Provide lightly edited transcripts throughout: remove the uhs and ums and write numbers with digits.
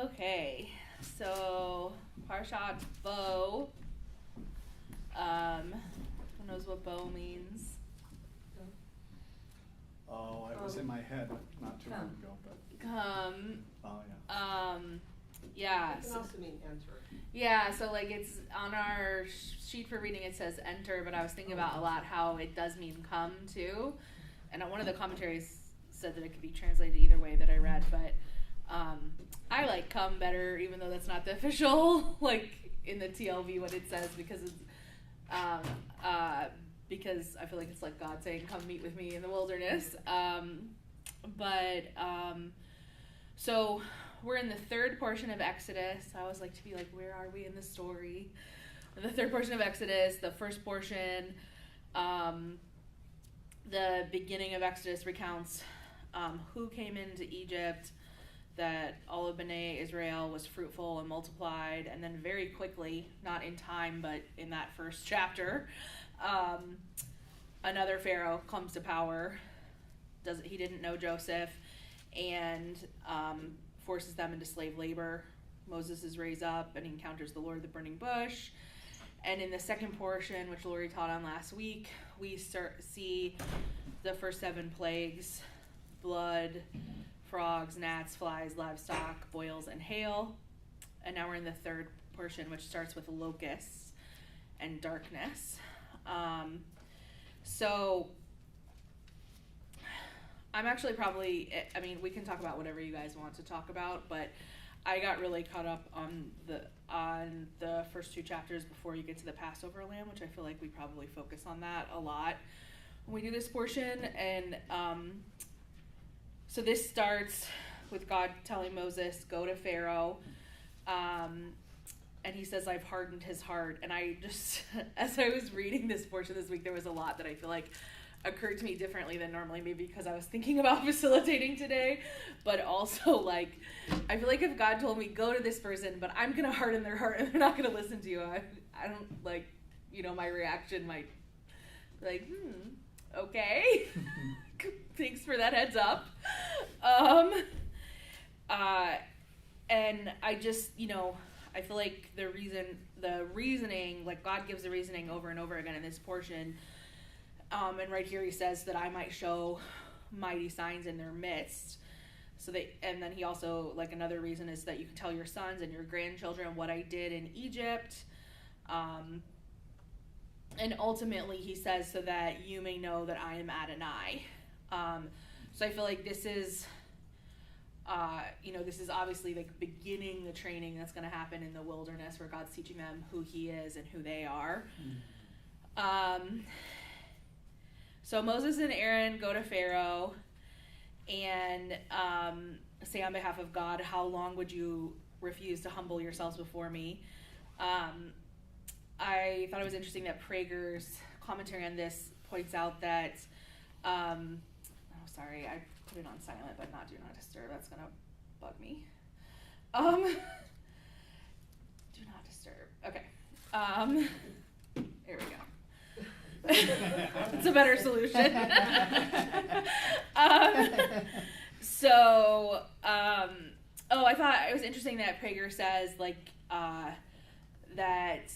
Okay, so Parshat Bo. Who knows what bow means? Oh, it was in my head not too long ago, but. Come. Oh yeah. Yeah. It can also mean enter. Yeah, so like it's on our sheet for reading. It says enter, but I was thinking about a lot how it does mean come too, and one of the commentaries said that it could be translated either way that I read, but I like come better, even though that's not the official like in the TLV what it says, because it's because I feel like it's like God saying, "Come meet with me in the wilderness." So we're in the third portion of Exodus. I always like to be like, where are we in the story? The third portion of Exodus, the first portion, the beginning of Exodus recounts who came into Egypt, that all of B'nai Israel was fruitful and multiplied, and then very quickly, not in time, but in that first chapter, another Pharaoh comes to power. He didn't know Joseph, and forces them into slave labor. Moses is raised up and he encounters the Lord of the burning bush. And in the second portion, which Lori taught on last week, we see the first 7 plagues: blood, frogs, gnats, flies, livestock, boils, and hail. And now we're in the third portion, which starts with locusts and darkness. So I'm actually we can talk about whatever you guys want to talk about, but I got really caught up on the first 2 chapters before you get to the Passover lamb, which I feel like we probably focus on that a lot when we do this portion. And so this starts with God telling Moses, go to Pharaoh, and he says, I've hardened his heart. And I just, as I was reading this portion this week, there was a lot that I feel like occurred to me differently than normally, maybe because I was thinking about facilitating today, but also like I feel like if God told me go to this person, but I'm gonna harden their heart and they're not gonna listen to you, I don't like, my reaction might be like, okay. Thanks for that heads up. And I just, I feel like the reasoning, like God gives the reasoning over and over again in this portion. And right here he says that I might show mighty signs in their midst. And then he also, like, another reason is that you can tell your sons and your grandchildren what I did in Egypt. And ultimately he says so that you may know that I am Adonai. So I feel like this is, this is obviously like beginning the training that's going to happen in the wilderness, where God's teaching them who he is and who they are. So Moses and Aaron go to Pharaoh and say on behalf of God, how long would you refuse to humble yourselves before me? I thought it was interesting that Prager's commentary on this points out that, sorry, I put it on silent, but not do not disturb. That's going to bug me. Do not disturb. Okay. There we go. It's a better solution. I thought it was interesting that Prager says, that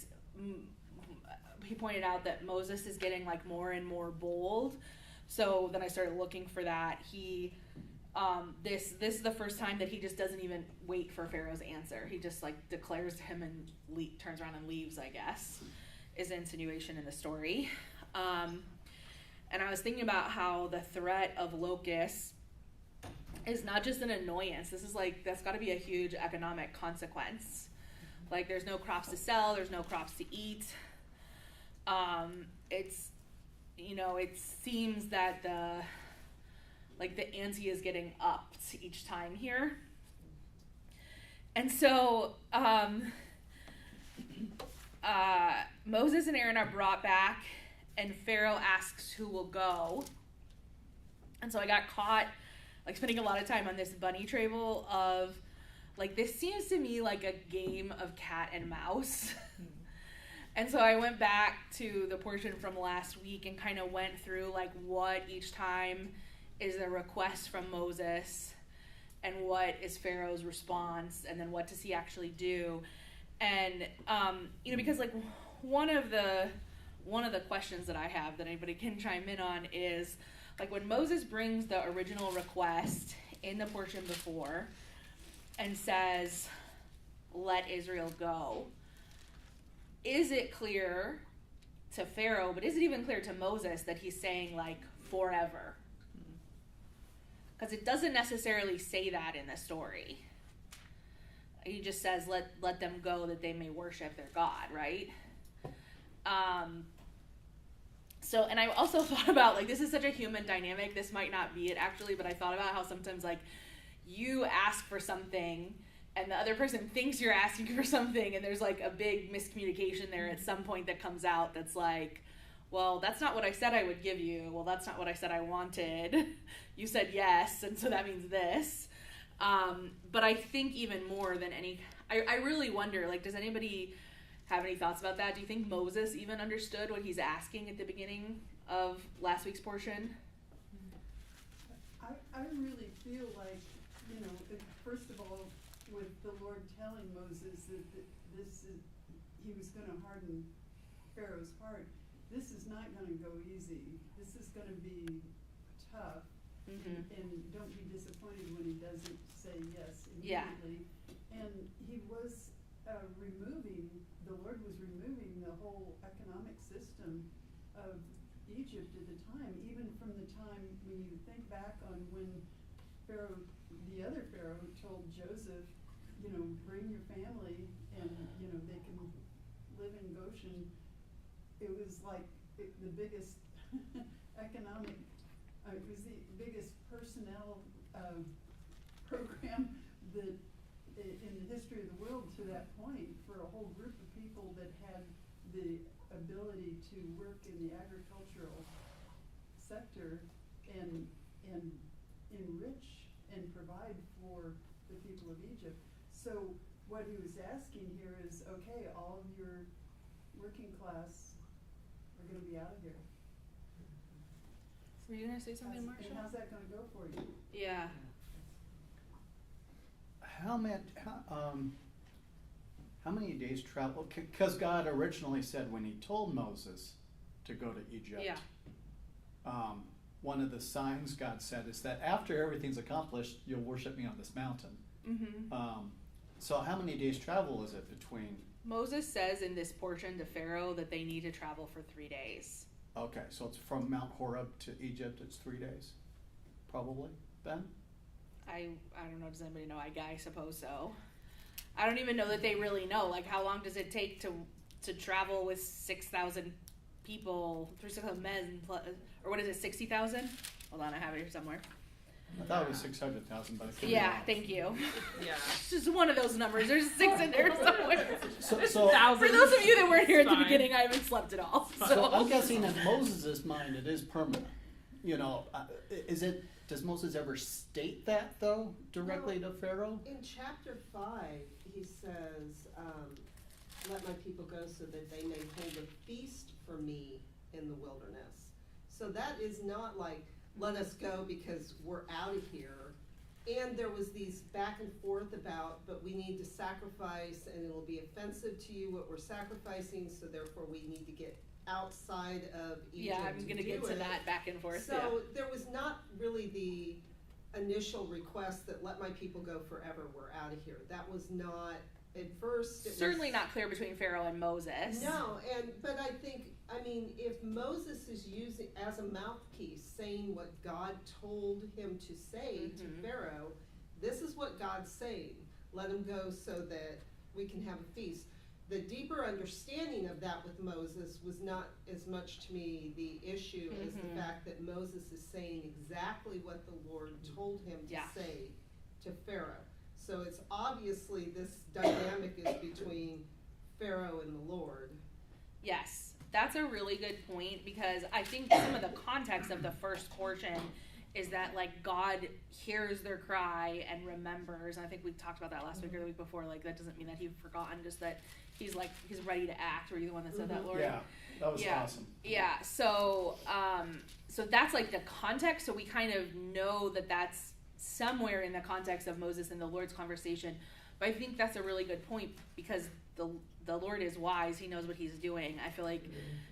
he pointed out that Moses is getting, more and more bold. So then I started looking for that. He, this is the first time that he just doesn't even wait for Pharaoh's answer. He just, declares to him and turns around and leaves, I guess, is the insinuation in the story. And I was thinking about how the threat of locusts is not just an annoyance. This is that's got to be a huge economic consequence. There's no crops to sell, there's no crops to eat. It seems that the ante is getting upped each time here. And so, Moses and Aaron are brought back, and Pharaoh asks who will go. And so I got caught spending a lot of time on this bunny trail of this seems to me like a game of cat and mouse. And so I went back to the portion from last week and kind of went through what each time is a request from Moses and what is Pharaoh's response, and then what does he actually do. And because like one of the questions that I have that anybody can chime in on is like when Moses brings the original request in the portion before and says, let Israel go, is it clear to Pharaoh, but is it even clear to Moses that he's saying like forever? Because it doesn't necessarily say that in the story. He just says, let them go that they may worship their God, right? So, and I also thought about, like, this is such a human dynamic. This might not be it, actually, but I thought about how sometimes, like, you ask for something, and the other person thinks you're asking for something, and there's, like, a big miscommunication there at some point that comes out that's like, well, that's not what I said I would give you. Well, that's not what I said I wanted. You said yes, and so that means this. But I think even more than I really wonder, like, does anybody have any thoughts about that? Do you think Moses even understood what he's asking at the beginning of last week's portion? I really feel like, first of all, with the Lord telling Moses that he was going to harden Pharaoh's heart, this is not going to go easy. This is going to be tough. Mm-hmm. And don't be disappointed when he doesn't say yes immediately. Yeah. And the Lord was removing the whole economic system of Egypt at the time, even from the time when you think back on when the other Pharaoh told Joseph, bring your family and, they can live in Goshen. It was like the biggest economic, it was the biggest personnel program that in the history of the world to that point for a whole group of people that had the ability to work in the agricultural sector and enrich and provide for the people of Egypt. So what he was asking here is, okay, all of your working class are going to be out of here. Were you going to say something, Marsha? And how's that going to go for you? Yeah. How many days travel? Because God originally said when he told Moses to go to Egypt, one of the signs God said is that after everything's accomplished, you'll worship me on this mountain. Mm-hmm. So how many days travel is it between? Moses says in this portion to Pharaoh that they need to travel for 3 days. Okay, so it's from Mount Horeb to Egypt, it's 3 days, probably, Ben? I don't know, does anybody know? I suppose so. I don't even know that they really know. Like, how long does it take to travel with 6,000 people, 6,000 men, or what is it, 60,000? Hold on, I have it here somewhere. I thought it was 600,000, but I couldn't. Yeah, thank you. Yeah. It's just one of those numbers. There's 6 in there somewhere. So for those of you that weren't here at the beginning, I haven't slept at all. So I'm guessing in Moses' mind it is permanent. Does Moses ever state that, though, directly to Pharaoh? In chapter 5, he says, let my people go so that they may hold a feast for me in the wilderness. So that is not like, let us go because we're out of here. And there was these back and forth about, but we need to sacrifice and it'll be offensive to you what we're sacrificing, so therefore we need to get outside of Egypt. Yeah, I'm going to get to that back and forth. So there was not really the initial request that let my people go forever, we're out of here. That was not, at first. It certainly was, not clear between Pharaoh and Moses. No, but I mean, if Moses is using as a mouthpiece saying what God told him to say to Pharaoh, this is what God's saying. Let him go so that we can have a feast. The deeper understanding of that with Moses was not as much to me the issue as the fact that Moses is saying exactly what the Lord told him to say to Pharaoh. So it's obviously this dynamic is between Pharaoh and the Lord. Yes, that's a really good point, because I think some of the context of the first portion is that, like, God hears their cry and remembers. And I think we talked about that last week or the week before. Like, that doesn't mean that he's forgotten, just that he's ready to act. Were you the one that said that, Lord? Yeah, that was awesome. Yeah, so that's like the context. So we kind of know that that's somewhere in the context of Moses and the Lord's conversation. But I think that's a really good point, because the Lord is wise. He knows what he's doing. I feel like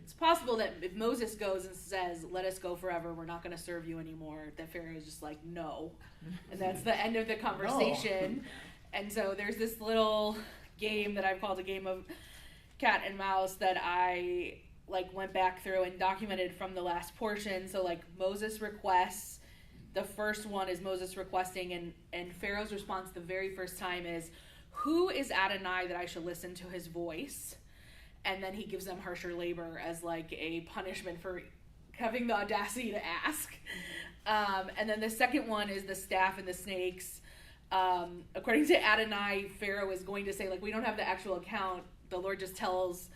it's possible that if Moses goes and says, let us go forever, we're not going to serve you anymore, that Pharaoh is just like, no. And that's the end of the conversation. No. And so there's this little game that I've called a game of cat and mouse that I like went back through and documented from the last portion. So like Moses requests, the first one is Moses requesting, and Pharaoh's response the very first time is, who is Adonai that I should listen to his voice? And then he gives them harsher labor as like a punishment for having the audacity to ask. And then the second one is the staff and the snakes. According to Adonai, Pharaoh is going to say, like, we don't have the actual account. The Lord just tells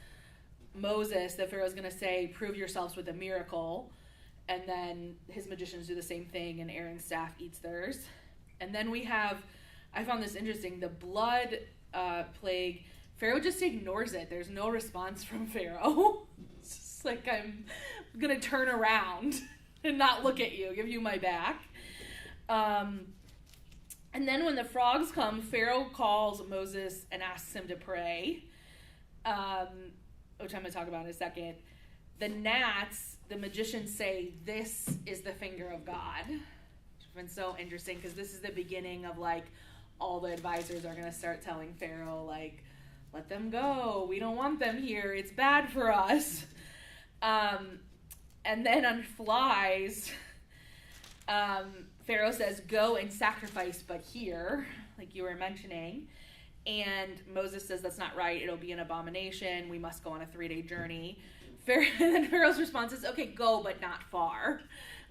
Moses that Pharaoh's going to say, prove yourselves with a miracle. And then his magicians do the same thing, and Aaron's staff eats theirs. And then we have, I found this interesting, the blood plague. Pharaoh just ignores it. There's no response from Pharaoh. It's just like, I'm going to turn around and not look at you, give you my back. And then when the frogs come, Pharaoh calls Moses and asks him to pray, which I'm going to talk about in a second. The gnats, the magicians say, this is the finger of God. Which has been so interesting, because this is the beginning of, like, all the advisors are going to start telling Pharaoh, like, let them go. We don't want them here. It's bad for us. And then on flies, Pharaoh says, go and sacrifice, but here, like you were mentioning. And Moses says, that's not right. It'll be an abomination. We must go on a 3-day journey. And then Pharaoh's response is, okay, go, but not far.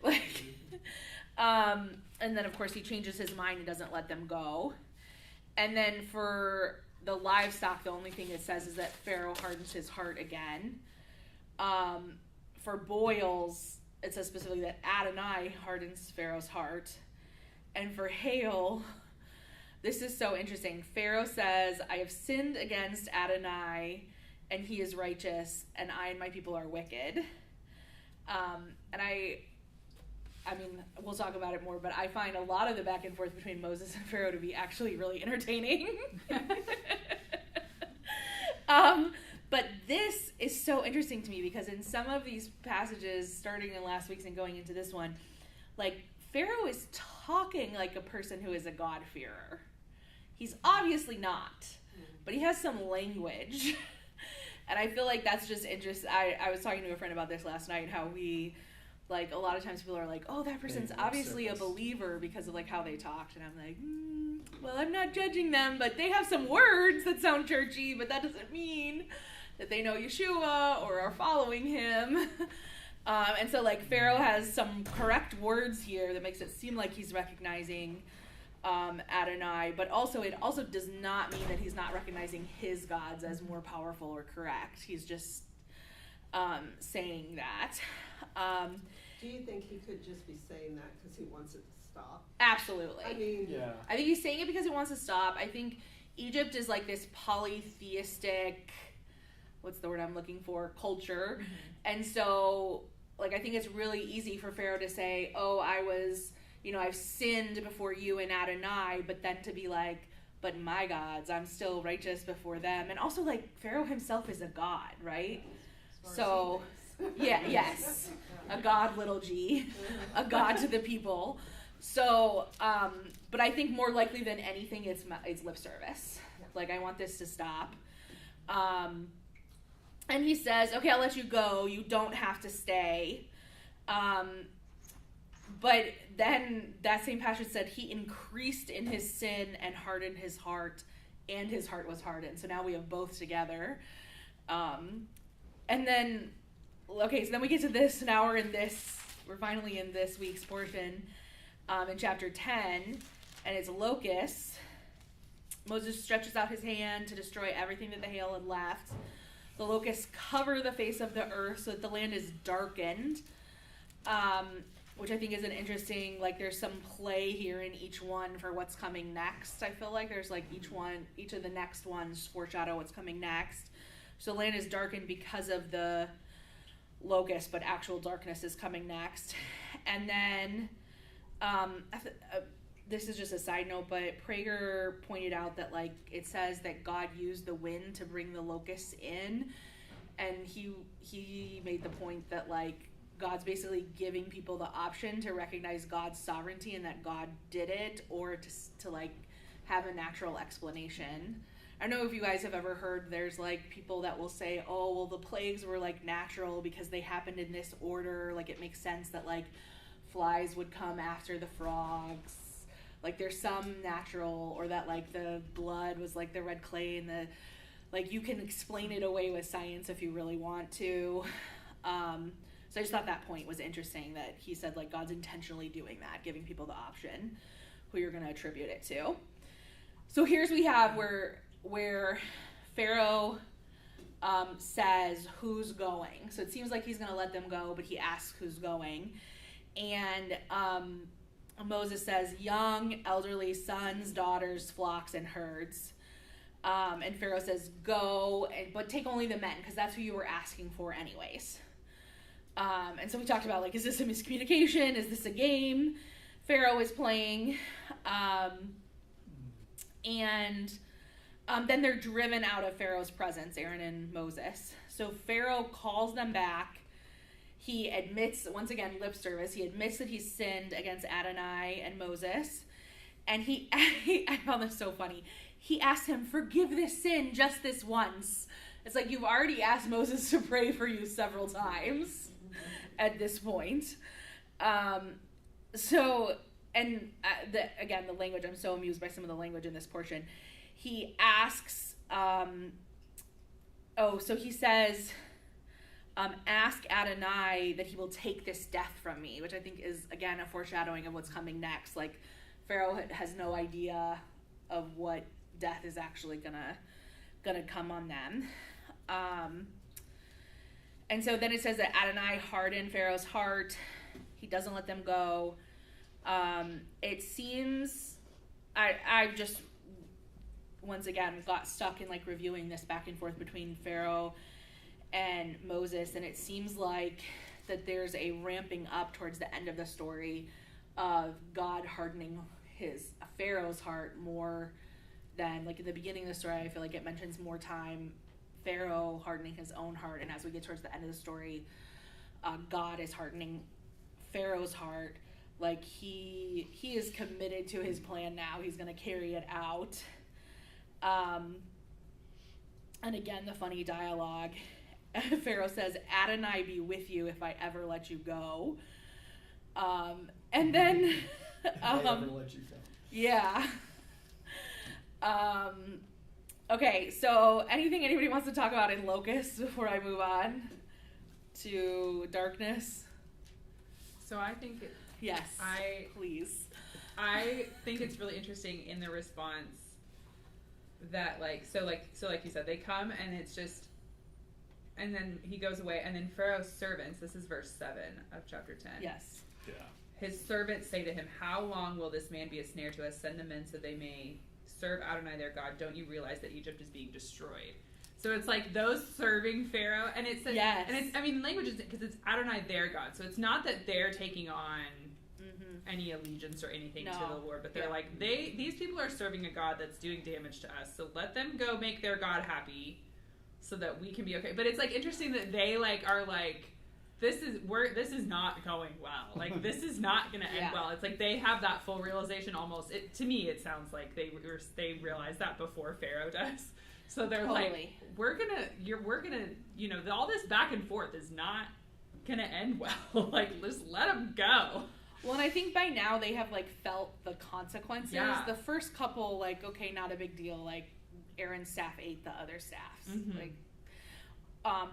Like, and then, of course, he changes his mind and doesn't let them go. And then for the livestock, the only thing it says is that Pharaoh hardens his heart again. For boils, it says specifically that Adonai hardens Pharaoh's heart. And for hail, this is so interesting. Pharaoh says, I have sinned against Adonai, and he is righteous, and I and my people are wicked. And I mean, we'll talk about it more, but I find a lot of the back and forth between Moses and Pharaoh to be actually really entertaining. But this is so interesting to me, because in some of these passages, starting in last week's and going into this one, like, Pharaoh is talking like a person who is a God-fearer. He's obviously not, but he has some language. And I feel like that's just interesting. I was talking to a friend about this last night, how we, like, a lot of times people are like, oh, that person's obviously a believer because of, like, how they talked. And I'm like, well, I'm not judging them, but they have some words that sound churchy, but that doesn't mean that they know Yeshua or are following him. And so, like, Pharaoh has some correct words here that makes it seem like he's recognizing Adonai, but also it also does not mean that he's not recognizing his gods as more powerful or correct. He's just saying that. Do you think he could just be saying that because he wants it to stop? Absolutely. I mean, yeah. I think he's saying it because he wants to stop. I think Egypt is like this polytheistic, what's the word I'm looking for, culture. Mm-hmm. And so, like, I think it's really easy for Pharaoh to say, oh, I've sinned before you and Adonai, but then to be like, but my gods, I'm still righteous before them. And also, like, Pharaoh himself is a god, right? So, yeah, yes, a god, little g, a god to the people. So, but I think more likely than anything, it's lip service. Like, I want this to stop. And he says, okay, I'll let you go. You don't have to stay. But then that same passage said he increased in his sin and hardened his heart, and his heart was hardened. So now we have both together. And then, okay, so then we get to this, now we're finally in this week's portion, in chapter 10, and it's locusts. Moses stretches out his hand to destroy everything that the hail had left. The locusts cover the face of the earth so that the land is darkened, which I think is an interesting, like, there's some play here in each one for what's coming next. I feel like there's, like, each of the next ones foreshadow what's coming next. So the land is darkened because of the locust, but actual darkness is coming next. And then this is just a side note, but Prager pointed out that, like, it says that God used the wind to bring the locusts in, and he made the point that, like, God's basically giving people the option to recognize God's sovereignty and that God did it, or to like have a natural explanation. I don't know if you guys have ever heard, there's like people that will say, oh, well, the plagues were like natural because they happened in this order. Like, it makes sense that like flies would come after the frogs. Like, there's some natural, or that like the blood was like the red clay, and the, like, you can explain it away with science if you really want to. So I just thought that point was interesting, that he said like God's intentionally doing that, giving people the option who you're going to attribute it to. So here's we have where Pharaoh says who's going. So it seems like he's going to let them go, but he asks who's going. And Moses says young, elderly, sons, daughters, flocks, and herds. And Pharaoh says go, but take only the men, because that's who you were asking for anyways. And so we talked about, like, is this a miscommunication? Is this a game Pharaoh is playing? And then they're driven out of Pharaoh's presence, Aaron and Moses. So Pharaoh calls them back. He admits, once again, lip service. He admits that he sinned against Adonai and Moses. And I found this so funny. He asked him, forgive this sin just this once. It's like, you've already asked Moses to pray for you several times at this point. Again, the language, I'm so amused by some of the language in this portion. He asks, he says, ask Adonai that he will take this death from me, which I think is, again, a foreshadowing of what's coming next. Like, Pharaoh has no idea of what death is actually gonna come on them. And so then it says that Adonai hardened Pharaoh's heart. He doesn't let them go. It seems, I just, once again, got stuck in like reviewing this back and forth between Pharaoh and Moses, and it seems like that there's a ramping up towards the end of the story of God hardening Pharaoh's heart more than, like, in the beginning of the story. I feel like it mentions more time Pharaoh hardening his own heart, and as we get towards the end of the story, God is hardening Pharaoh's heart. Like, he is committed to his plan now. He's going to carry it out. And again, the funny dialogue. Pharaoh says, Adonai be with you if I ever let you go. And then... if I ever let you go. Yeah. Okay, so anything anybody wants to talk about in Locusts before I move on to Darkness? So I think Yes, please. I think it's really interesting in the response that like you said, they come and it's just, and then he goes away, and then Pharaoh's servants, this is verse 7 of chapter 10. Yes. Yeah. His servants say to him, how long will this man be a snare to us? Send them in so they may serve Adonai their God. Don't you realize that Egypt is being destroyed? So it's like those serving Pharaoh, and it's yes. and it's, I mean, language is, because it's Adonai their God, so it's not that they're taking on any allegiance or anything to the Lord, but they're like, these people are serving a God that's doing damage to us, so let them go make their God happy so that we can be okay. But it's like interesting that they like are like, this is not going well. Like, this is not going to end well. It's like they have that full realization almost. To me, it sounds like they realize that before Pharaoh does. So they're like, we're gonna, all this back and forth is not gonna end well. Like, just let them go. Well, and I think by now they have like felt the consequences. Yeah. The first couple, like, okay, not a big deal. Like, Aaron's staff ate the other staffs. Mm-hmm. Like,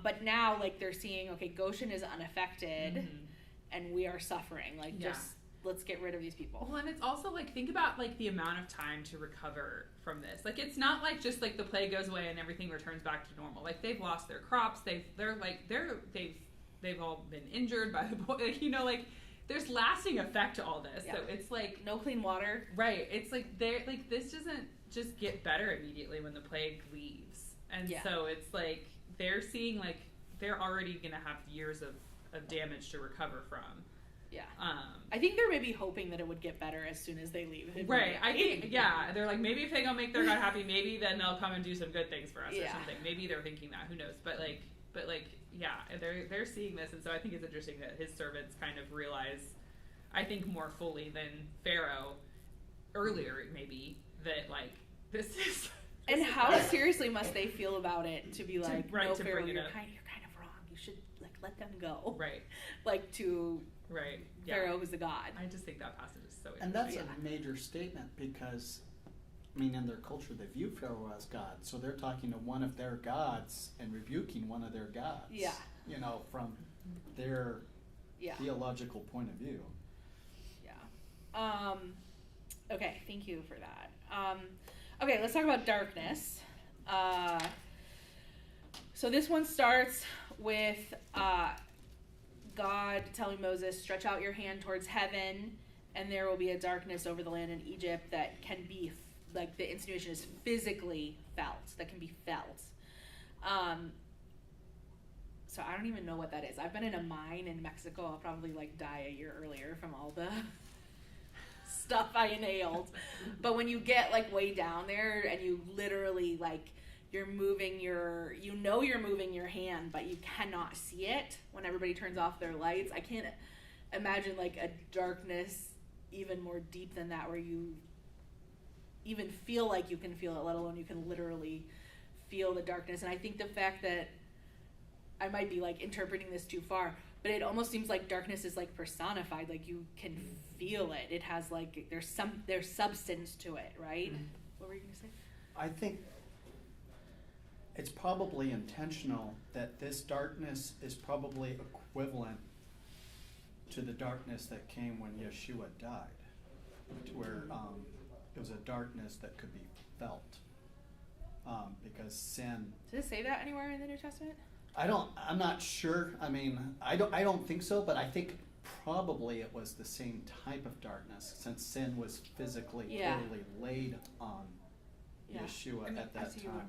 but now, like, they're seeing, okay, Goshen is unaffected, and we are suffering. Like, just let's get rid of these people. Well, and it's also like, think about like the amount of time to recover from this. Like, it's not like just like the plague goes away and everything returns back to normal. Like, they've lost their crops. They've all been injured by the like there's lasting effect to all this. Yeah. So it's like no clean water. Right. It's like they're like, this doesn't just get better immediately when the plague leaves. And so it's like they're seeing like they're already gonna have years of damage to recover from. Yeah. I think they're maybe hoping that it would get better as soon as they leave. Right. I think, they're like, maybe if they go make their God happy, maybe then they'll come and do some good things for us or something. Maybe they're thinking that. Who knows? But they're seeing this, and so I think it's interesting that his servants kind of realize, I think more fully than Pharaoh earlier, maybe, that like this is. And how seriously must they feel about it to be like, no, to Pharaoh, bring it you're up. kind of wrong. You should like let them go. Right. Like to Pharaoh who's the god. I just think that passage is so interesting. And that's a major statement because, I mean, in their culture, they view Pharaoh as God. So they're talking to one of their gods and rebuking one of their gods. Yeah. You know, from their theological point of view. Yeah. Okay, thank you for that. Okay, let's talk about darkness. So this one starts with God telling Moses, stretch out your hand towards heaven, and there will be a darkness over the land in Egypt that can be, like the insinuation is physically felt, that can be felt. So I don't even know what that is. I've been in a mine in Mexico. I'll probably like die a year earlier from all the stuff I inhaled. But when you get like way down there and you literally like you're moving your hand, but you cannot see it when everybody turns off their lights. I can't imagine like a darkness even more deep than that, where you even feel like you can feel it, let alone you can literally feel the darkness. And I think the fact that I might be like interpreting this too far, but it almost seems like darkness is like personified, like you can feel it. It has like there's substance to it, right? Mm-hmm. What were you gonna say? I think it's probably intentional that this darkness is probably equivalent to the darkness that came when Yeshua died, to where it was a darkness that could be felt, because sin. Does it say that anywhere in the New Testament? I'm not sure. I mean, I don't think so, but I think probably it was the same type of darkness, since sin was physically totally laid on Yeshua at that time.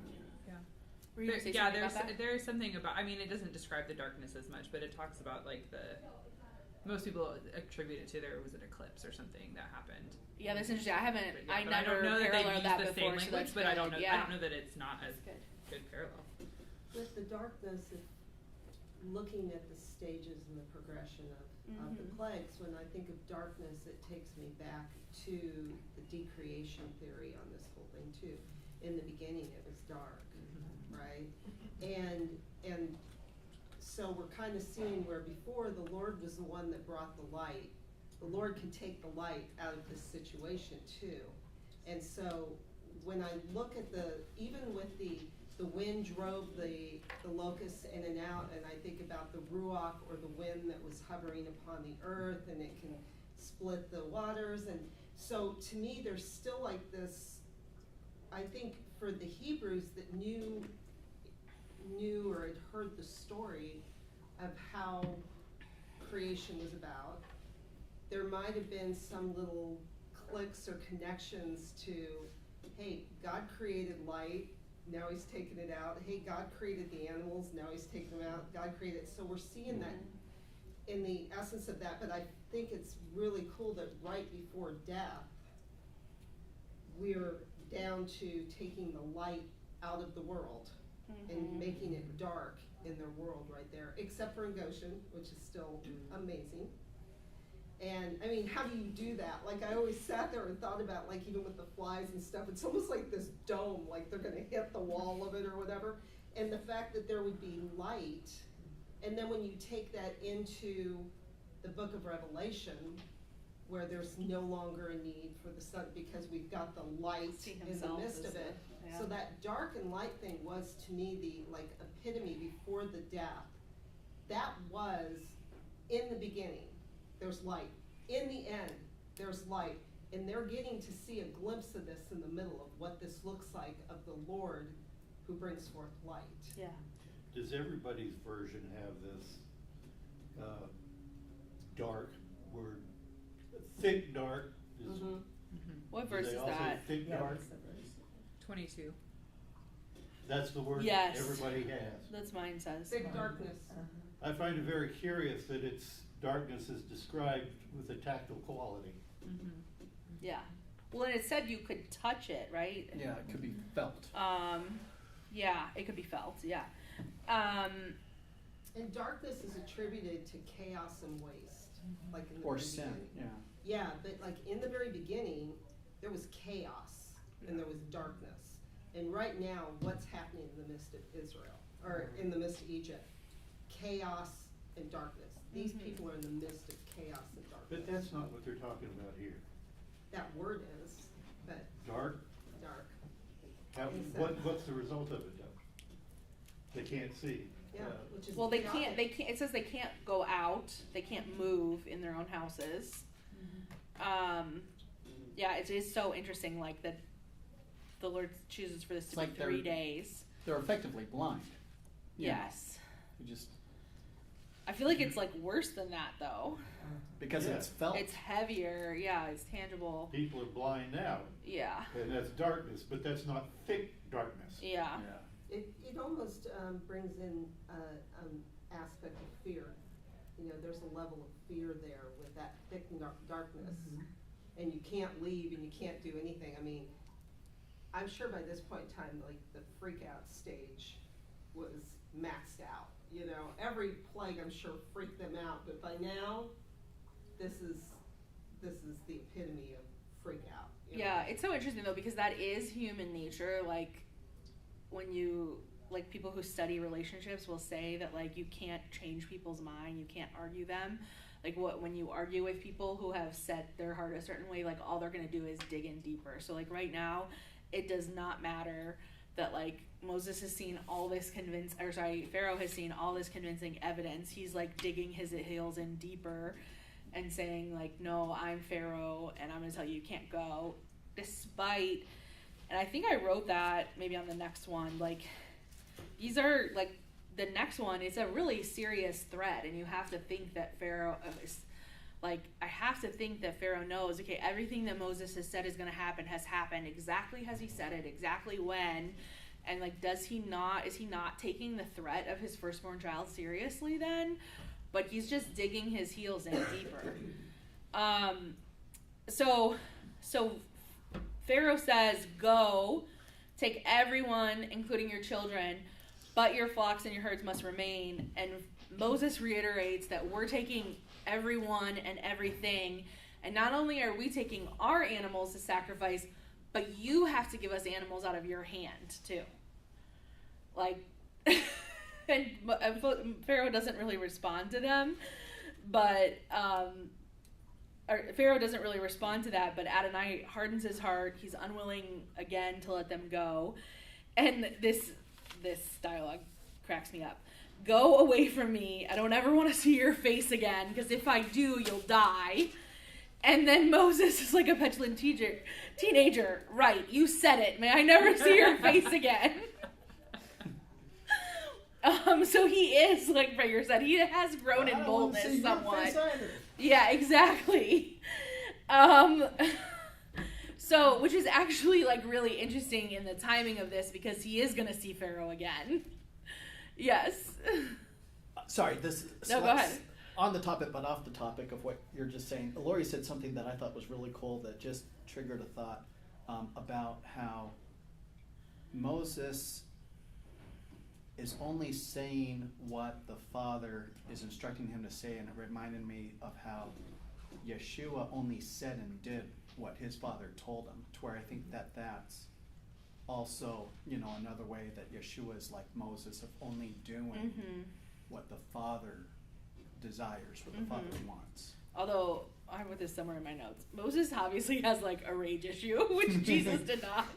There's something about, I mean, it doesn't describe the darkness as much, but it talks about like most people attribute it to there was an eclipse or something that happened. Yeah, that's interesting. I don't know that they've used the same language, but I don't know. Yeah. I don't know that it's not as good parallel. With the darkness, looking at the stages and the progression of the plagues, when I think of darkness, it takes me back to the decreation theory on this whole thing too. In the beginning, it was dark, right? And so we're kind of seeing where before the Lord was the one that brought the light. The Lord can take the light out of this situation too. And so when I look at even with the wind drove the locusts in and out, and I think about the ruach, or the wind that was hovering upon the earth, and it can split the waters. And so to me, there's still like this, I think for the Hebrews that knew or had heard the story of how creation was about, there might have been some little clicks or connections to, hey, God created light, now he's taking it out. Hey, God created the animals, now he's taking them out. God created, so we're seeing that in the essence of that, but I think it's really cool that right before death, we're down to taking the light out of the world and making it dark in their world right there, except for in Goshen, which is still amazing. And I mean, how do you do that? Like, I always sat there and thought about, like, even with the flies and stuff, it's almost like this dome, like they're gonna hit the wall of it or whatever. And the fact that there would be light, and then when you take that into the book of Revelation, where there's no longer a need for the sun because we've got the light in the midst of it. Yeah. So that dark and light thing was, to me, the like epitome before the death. That was in the beginning. There's light. In the end, there's light. And they're getting to see a glimpse of this in the middle of what this looks like, of the Lord who brings forth light. Yeah. Does everybody's version have this dark word? Thick dark? What verse is that? Thick dark? 22. That's the word yes. everybody has. That's mine says. Thick darkness. I find it very curious that it's darkness is described with a tactile quality. Yeah. Well, and it said you could touch it, right? Yeah, it could be felt. Yeah, it could be felt. Yeah. And darkness is attributed to chaos and waste, like in the Or very sin, beginning. yeah. Yeah, but like in the very beginning, there was chaos and there was darkness. And right now, what's happening in the midst of Israel, or in the midst of Egypt? Chaos and darkness. These people are in the midst of chaos and darkness. But that's not what they're talking about here. That word is, but Dark, dark. what's the result of it though? They can't see. Yeah, which is Well, they chaotic. can't. They can't. It says they can't go out. They can't move in their own houses. Yeah, it is so interesting. Like that, the Lord chooses for this to It's like be 3 days. They're effectively blind. Yeah. Yes. You just, I feel like it's like worse than that though. because Yeah. it's felt. It's heavier. Yeah, it's tangible. People are blind now, Yeah. and that's darkness, but that's not thick darkness. Yeah. Yeah. It almost brings in aspect of fear. You know, there's a level of fear there with that thick darkness, and you can't leave and you can't do anything. I mean, I'm sure by this point in time, like the freak out stage was maxed out. You know, every plague I'm sure freaked them out, but by now, this is the epitome of freak out. You know? Yeah, it's so interesting though because that is human nature. Like when you like people who study relationships will say that like you can't change people's mind, you can't argue them. Like when you argue with people who have set their heart a certain way, like all they're gonna do is dig in deeper. So like right now, it does not matter that like Moses has seen all this Pharaoh has seen all this convincing evidence. He's like digging his heels in deeper and saying like, no, I'm Pharaoh and I'm gonna tell you can't go, despite, and I think I wrote that maybe on the next one, like these are like the next one is a really serious threat, and you have to think that Pharaoh is like, I have to think that Pharaoh knows, okay, everything that Moses has said is going to happen has happened exactly as he said it, exactly when, and like, is he not taking the threat of his firstborn child seriously then? But he's just digging his heels in deeper. So Pharaoh says, go, take everyone, including your children, but your flocks and your herds must remain. And Moses reiterates that we're taking everyone and everything, and not only are we taking our animals to sacrifice, but you have to give us animals out of your hand too. Like, and Pharaoh doesn't really respond to them, but Pharaoh doesn't really respond to that, but Adonai hardens his heart. He's unwilling again to let them go, and this dialogue cracks me up. Go away from me. I don't ever want to see your face again, because if I do, you'll die. And then Moses is like a petulant teenager. Right, you said it. May I never see your face again. So he is, like Prager said, he has grown in boldness somewhat. Yeah, exactly. So, which is actually like really interesting in the timing of this, because he is going to see Pharaoh again. Yes. Sorry, this. No, go ahead. On the topic, but off the topic of what you're just saying. Lori said something that I thought was really cool that just triggered a thought about how Moses is only saying what the Father is instructing him to say, and it reminded me of how Yeshua only said and did what his Father told him, to where I think that that's also, another way that Yeshua is like Moses, of only doing what the Father desires, what the Father wants. Although, I wrote this somewhere in my notes, Moses obviously has like a rage issue, which Jesus did not.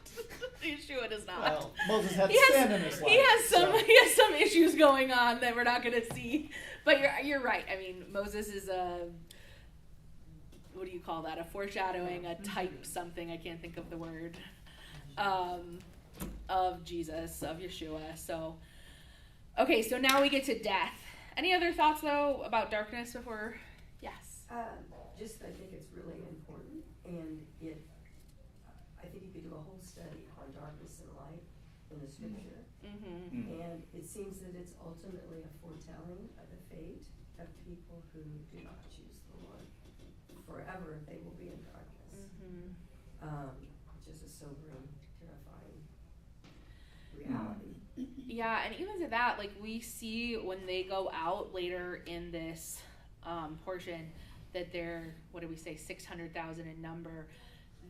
Yeshua does not. Well, Moses had sin in his life. He has some issues going on that we're not going to see. But you're right. I mean, Moses is what do you call that? A foreshadowing, a type something. I can't think of the word. Of Jesus, of Yeshua. So, okay, so now we get to death. Any other thoughts, though, about darkness before? Yes. I think it's really important, and I think you could do a whole study on darkness and light in the scripture. And it seems that it's ultimately a foretelling of the fate of people who do not choose the Lord. Forever they will be in darkness, which is a sobering, terrifying reality. Yeah, and even to that, like we see when they go out later in this portion that they're, what do we say, 600,000 in number.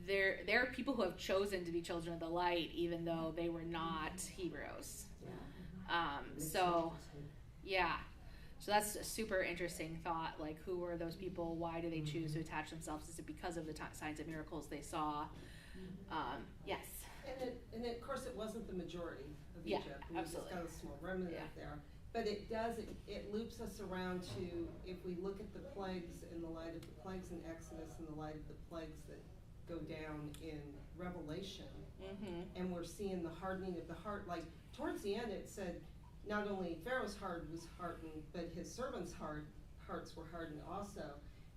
There are people who have chosen to be children of the light, even though they were not Hebrews. So that's a super interesting thought. Like, who were those people? Why do they choose to attach themselves? Is it because of the signs and miracles they saw? Yes. And of course, it wasn't the majority of Yeah, Egypt. We absolutely. just got a small remnant out there. But it loops us around to, if we look at the plagues in the light of the plagues in Exodus and the light of the plagues that go down in Revelation, and we're seeing the hardening of the heart. Like, towards the end it said, not only Pharaoh's heart was hardened, but his servants' hearts were hardened also.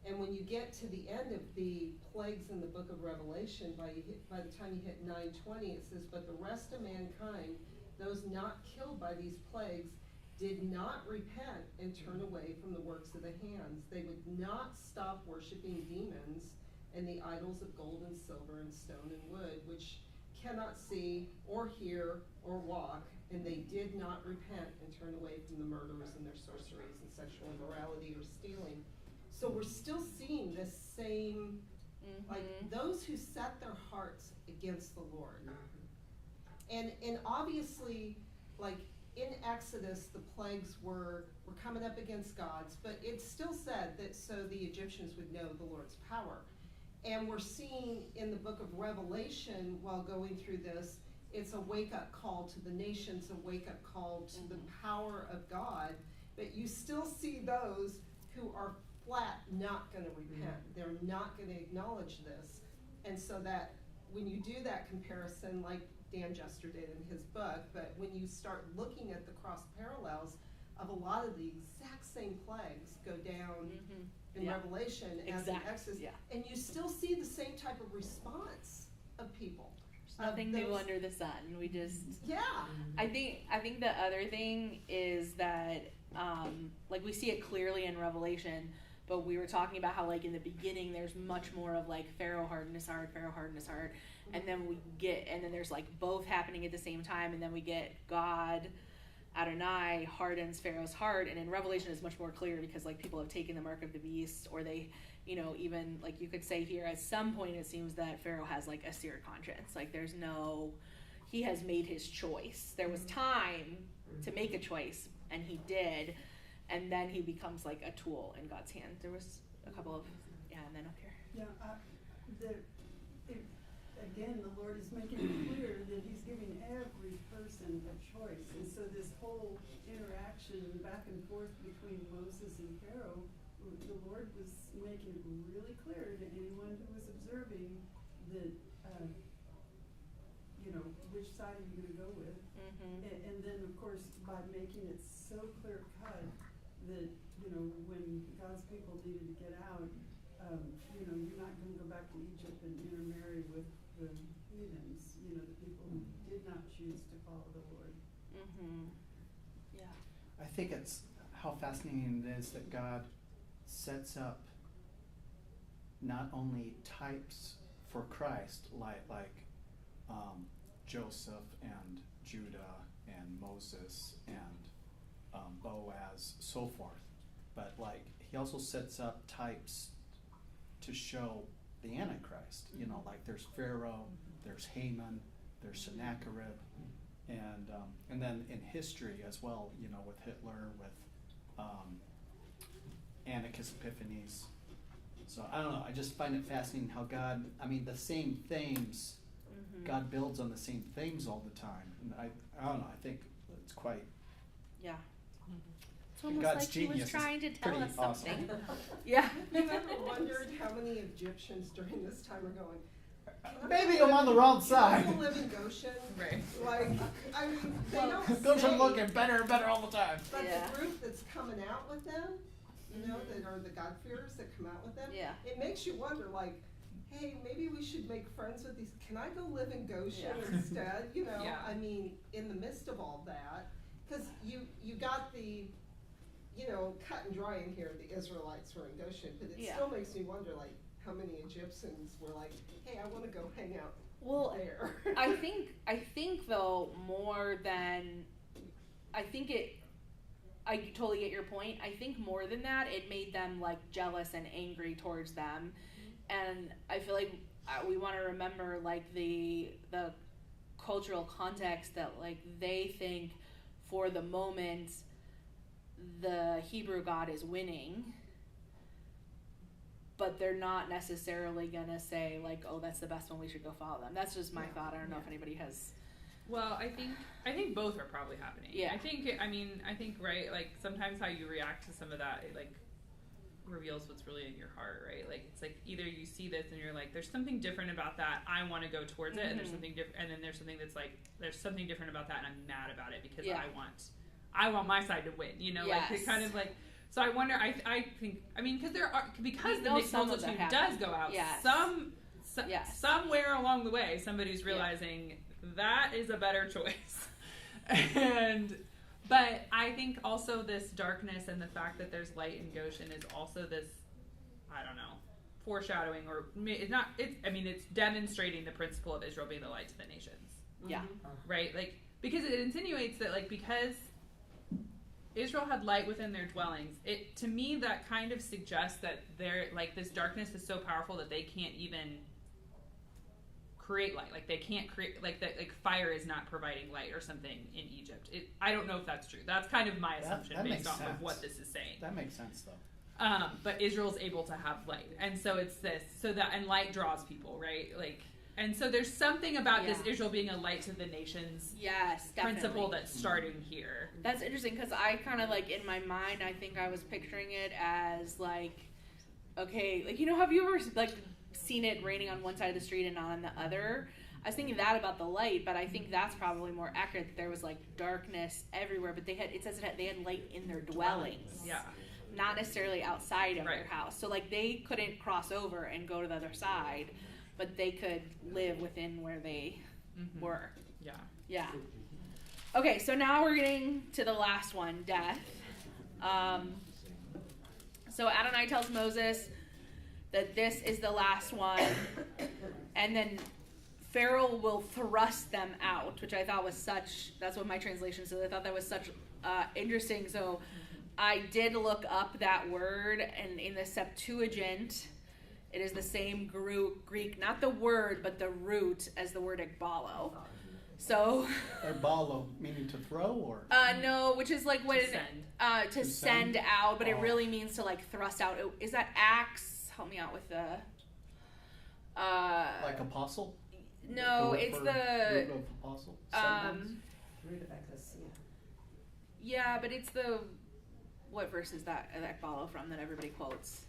And when you get to the end of the plagues in the book of Revelation, by the time you hit 9:20, it says, but the rest of mankind, those not killed by these plagues, did not repent and turn away from the works of the hands. They would not stop worshiping demons and the idols of gold and silver and stone and wood, which cannot see or hear or walk, and they did not repent and turn away from the murderers and their sorceries and sexual immorality or stealing. So we're still seeing this same, like, those who set their hearts against the Lord. And obviously, like, in Exodus, the plagues were coming up against God's, but it still said that so the Egyptians would know the Lord's power. And we're seeing in the book of Revelation, while going through this, it's a wake-up call to the nations, a wake-up call to the power of God. But you still see those who are flat not going to repent. They're not going to acknowledge this. And so that when you do that comparison, like Dan Jester did in his book, but when you start looking at the cross parallels of a lot of the exact same plagues go down in Revelation as in Exodus, and you still see the same type of response of people. There's nothing new under the sun. We just I think the other thing is that like we see it clearly in Revelation, but we were talking about how, like, in the beginning there's much more of like Pharaoh hardened his heart, and then then there's like both happening at the same time, and then we get God, Adonai, hardens Pharaoh's heart. And in Revelation it's much more clear because, like, people have taken the mark of the beast, or they, even, like, you could say here at some point it seems that Pharaoh has like a seared conscience. Like, he has made his choice. There was time to make a choice, and he did, and then he becomes like a tool in God's hand. There was a couple of, and then up here. Again, the Lord is making it clear that he's giving every person a choice. And so this whole interaction back and forth between Moses and Pharaoh, the Lord was making it really clear to anyone who was observing that, which side are you going to go with? And then, of course, by making it so clear cut that, when God's people needed to get out, you're not going to go back to Egypt and intermarry with the heathens, the people who did not choose to follow the Lord. I think it's how fascinating it is that God sets up not only types for Christ, like Joseph and Judah and Moses and Boaz, so forth, but like he also sets up types to show the Antichrist. Like there's Pharaoh, there's Haman, there's Sennacherib, and then in history as well, with Hitler, with Antiochus Epiphanes. So I don't know, I just find it fascinating how God, the same themes, God builds on the same themes all the time. And I don't know, I think it's quite... Yeah. It's almost God's like he was genius trying to tell us awesome. something. Yeah. You ever wondered how many Egyptians during this time are going, maybe I'm on the wrong side. People live in Goshen. Right. Like, they don't Goshen's say, looking better and better all the time. but the group that's coming out with them, that are the God-fearers that come out with them, it makes you wonder, like, hey, maybe we should make friends with these. Can I go live in Goshen instead? In the midst of all that, because you got the, cut and dry in here, the Israelites were in Goshen, but it Yeah. still makes me wonder, like, how many Egyptians were like, hey, I want to go hang out there. I think though, more than, I totally get your point. I think more than that, it made them like jealous and angry towards them. And I feel like we want to remember like the cultural context that like they think for the moment the Hebrew God is winning, but they're not necessarily gonna say like, oh, that's the best one, we should go follow them. That's just my thought. I don't know if anybody has. Well, I think both are probably happening. Yeah. I think right, like sometimes how you react to some of that, it like reveals what's really in your heart, right? Like it's like either you see this and you're like, there's something different about that, I want to go towards it, and there's something different, and then there's something that's like, there's something different about that, and I'm mad about it because I want my side to win, like it kind of like. So I wonder. I think. I mean, because the mixed multitude does go out. Yes. Somewhere along the way, somebody's realizing that is a better choice, but I think also this darkness and the fact that there's light in Goshen is also this, I don't know, foreshadowing, or it's not. It's demonstrating the principle of Israel being the light to the nations. Yeah. Right. Like because it insinuates that like because Israel had light within their dwellings. To me, that kind of suggests that this darkness is so powerful that they can't even create light. Like they can't create that fire is not providing light or something in Egypt. I don't know if that's true. That's kind of my assumption based off of what this is saying. That makes sense though. But Israel's able to have light, and so it's this. And light draws people, right? Like. And so there's something about this Israel being a light to the nations principle that's starting here. That's interesting because I kind of like in my mind, I think I was picturing it as like, okay, like, have you ever like seen it raining on one side of the street and not on the other? I was thinking that about the light, but I think that's probably more accurate, that there was like darkness everywhere, but it says they had light in their dwellings. Yeah. Not necessarily outside of their house. So like they couldn't cross over and go to the other side, but they could live within where they were. Yeah. Yeah. Okay, so now we're getting to the last one, death. So Adonai tells Moses that this is the last one, and then Pharaoh will thrust them out, which I thought was that's what my translation said. I thought that was such interesting. So I did look up that word, and in the Septuagint, it is the same Greek, not the word, but the root as the word ekbalo. So. Ekbalo, meaning to throw, or? No, which is like when to send out, but it really means to like thrust out. Is that axe? Help me out with the. Like apostle? No, it's the. Root of apostle. Root of ecclesia. Yeah, but it's the. What verse is that ekbalo from that everybody quotes?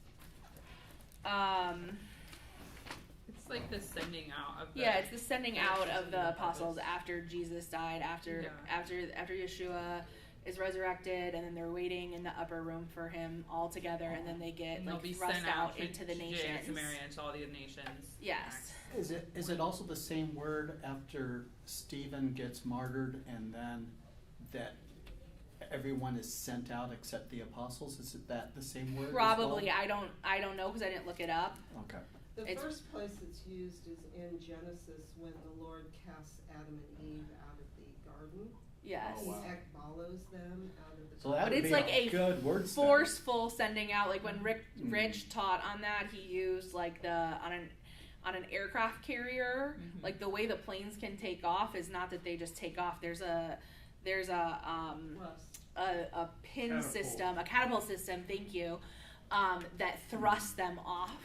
It's like the sending out of the... Yeah, it's the sending out of the apostles after Jesus died, after Yeshua is resurrected, and then they're waiting in the upper room for him all together, and then they get thrust out into the nations. Samaria, to all the nations. Yes. Is it also the same word after Stephen gets martyred, and then that everyone is sent out except the apostles? Is it that the same word? Probably. I don't know because I didn't look it up. Okay. The first place it's used is in Genesis when the Lord casts Adam and Eve out of the garden. Yes. He ekbalos them out of the So that but would it's be like a good word forceful sending out. Like when Rich taught on that, he used like on an aircraft carrier, like the way the planes can take off is not that they just take off. There's a pin catapult system, a catapult system, thank you, that thrusts them off.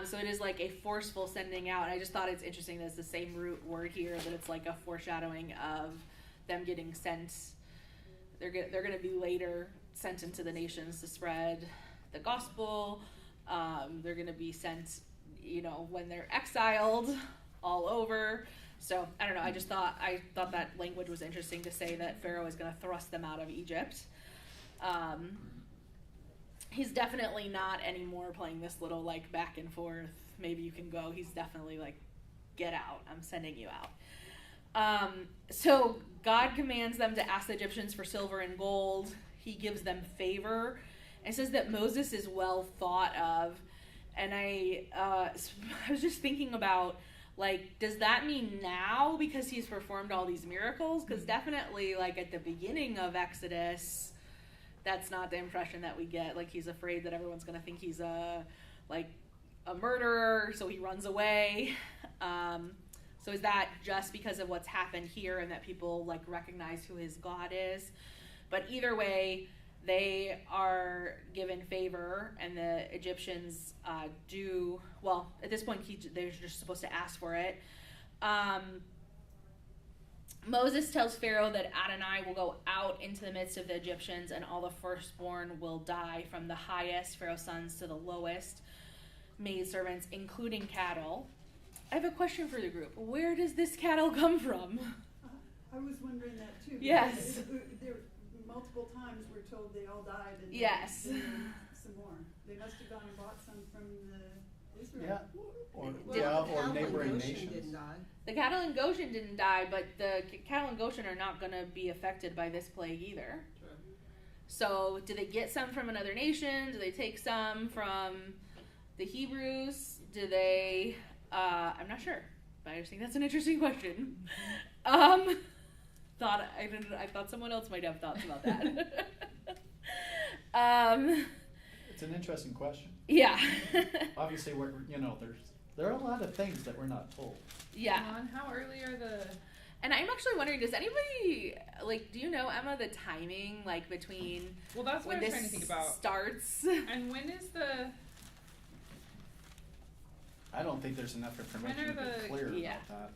So it is like a forceful sending out. And I just thought it's interesting that it's the same root word here, that it's like a foreshadowing of them getting sent. They're going to be later sent into the nations to spread the gospel. They're going to be sent, when they're exiled all over. So I don't know. I thought that language was interesting to say that Pharaoh is going to thrust them out of Egypt. He's definitely not anymore playing this little like back and forth. Maybe you can go. He's definitely like, get out. I'm sending you out. So God commands them to ask the Egyptians for silver and gold. he gives them favor. It says that Moses is well thought of, and I was just thinking about, like, does that mean now because he's performed all these miracles? Because definitely, like, at the beginning of Exodus, that's not the impression that we get. Like, he's afraid that everyone's going to think he's a murderer, so he runs away. So is that just because of what's happened here and that people, like, recognize who his God is? But either way, they are given favor, and the Egyptians do, well, at this point, they're just supposed to ask for it. Moses tells Pharaoh that Adonai will go out into the midst of the Egyptians, and all the firstborn will die, from the highest, Pharaoh's sons, to the lowest maidservants, including cattle. I have a question for the group. Where does this cattle come from? I was wondering that too. Yes. There multiple times we're told they all died and Yes. then some more. They must have gone and bought some from Israel. Yeah, or Cattle in neighboring Goshen nations. didn't die. The cattle in Goshen didn't die, but the cattle in Goshen are not going to be affected by this plague either. Sure. So do they get some from another nation? Do they take some from the Hebrews? Do they... I'm not sure, but I just think that's an interesting question. I thought someone else might have thoughts about that. It's an interesting question. Yeah. Obviously, there are a lot of things that we're not told. Yeah. And how early are the... And I'm actually wondering, does anybody, like, do you know, Emma, the timing, like, between Well, that's what when I was this trying to think about. starts? And when is the... I don't think there's enough information When to are be the- clear Yeah. about that.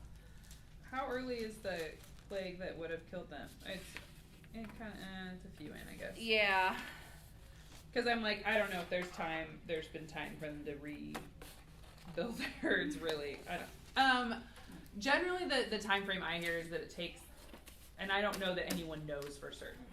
How early is the plague that would have killed them? It's a few in, I guess. Yeah. Because I'm like, I don't know if there's been time for them to rebuild their herds, really. I don't. Generally, the time frame I hear is that it takes, and I don't know that anyone knows for certain.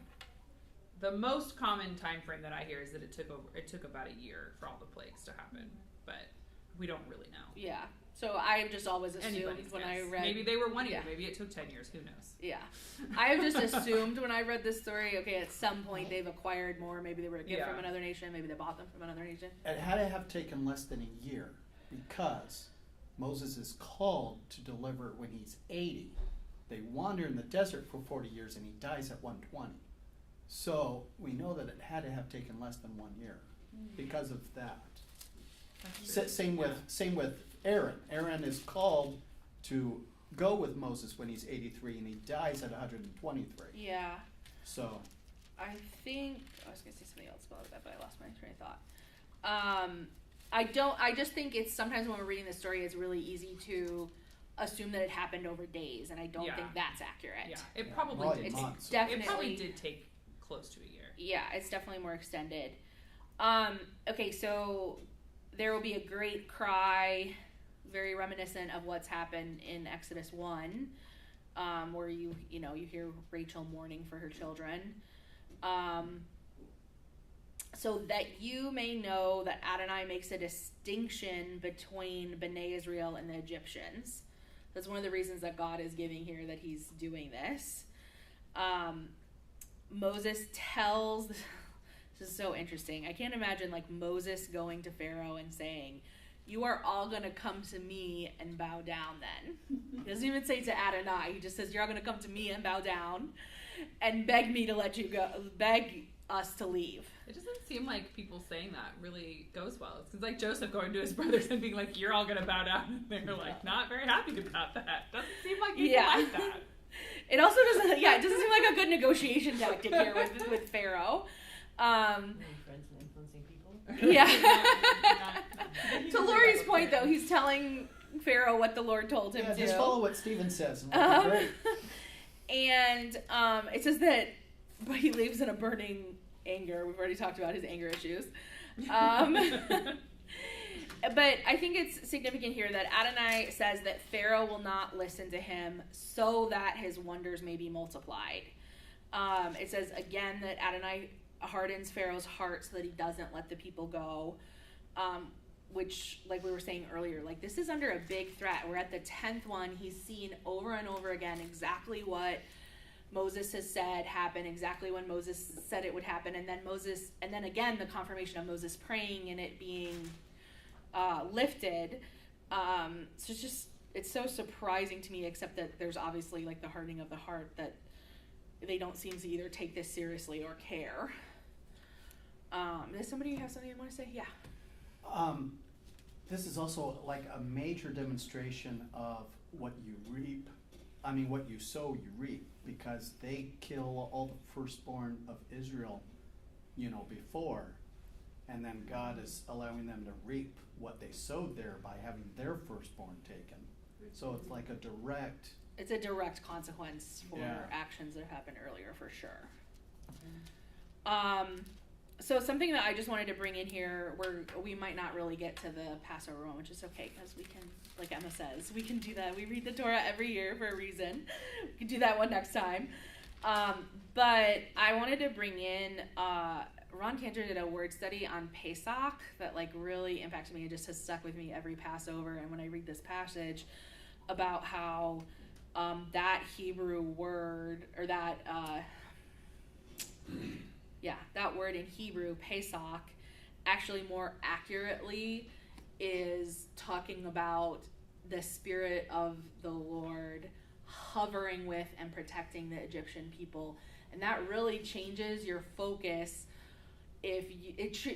The most common time frame that I hear is that it took about a year for all the plagues to happen, but we don't really know. Yeah. So I just always assumed Anybody's when guess. I read... Maybe they were 1 year. Yeah. Maybe it took 10 years. Who knows? Yeah. I have just assumed when I read this story, okay, at some point they've acquired more. Maybe they were a gift Yeah. from another nation. Maybe they bought them from another nation. It had to have taken less than a year because Moses is called to deliver when he's 80. They wander in the desert for 40 years and he dies at 120. So we know that it had to have taken less than 1 year because of that. Same with Aaron. Aaron is called to go with Moses when he's 83 and he dies at 123. Yeah. So I think I was gonna say something else about that, but I lost my train of thought. I just think it's sometimes when we're reading the story, it's really easy to assume that it happened over days, and I don't Yeah. think that's accurate. Yeah, it Yeah, probably probably did. It's months. definitely It probably did take close to a year. Yeah, it's definitely more extended. Okay, so there will be a great cry, very reminiscent of what's happened in Exodus 1, where you hear Rachel mourning for her children. So that you may know that Adonai makes a distinction between Bnei Israel and the Egyptians. That's one of the reasons that God is giving here that he's doing this. Moses tells, this is so interesting. I can't imagine like Moses going to Pharaoh and saying, "You are all going to come to me and bow down then." He doesn't even say to Adonai. He just says, "You're all going to come to me and bow down and beg me to let you go, beg us to leave." It doesn't seem like people saying that really goes well. It's like Joseph going to his brothers and being like, "You're all going to bow down." And they're like, not very happy about that. Doesn't seem like people like that. It also doesn't, it doesn't seem like a good negotiation tactic here with Pharaoh. Friends and influencing people. Yeah. He To doesn't Lori's like point, that. though, he's telling Pharaoh what the Lord told him yeah, to. just follow what Stephen says and we'll be great. And it says that, but he lives in a burning anger. We've already talked about his anger issues. But I think it's significant here that Adonai says that Pharaoh will not listen to him so that his wonders may be multiplied. It says again that Adonai hardens Pharaoh's heart so that he doesn't let the people go, which, like we were saying earlier, like this is under a big threat. We're at the 10th one. He's seen over and over again exactly what Moses has said happen exactly when Moses said it would happen, and then again the confirmation of Moses praying and it being lifted. So it's so surprising to me, except that there's obviously like the hardening of the heart that they don't seem to either take this seriously or care. Does somebody have something they want to say? Yeah. This is also like a major demonstration of what you reap. What you sow, you reap, because they kill all the firstborn of Israel, before, and then God is allowing them to reap what they sowed there by having their firstborn taken. So it's like a direct consequence for actions that happened earlier, for sure. So something that I just wanted to bring in here, where we might not really get to the Passover one, which is okay, because we can, like Emma says, we can do that. We read the Torah every year for a reason. We can do that one next time. But I wanted to bring in, Ron Cantor did a word study on Pesach that like really impacted me and just has stuck with me every Passover. And when I read this passage about how that Hebrew word, or that word in Hebrew, Pesach, actually more accurately is talking about the Spirit of the Lord hovering with and protecting the Egyptian people. And that really changes your focus.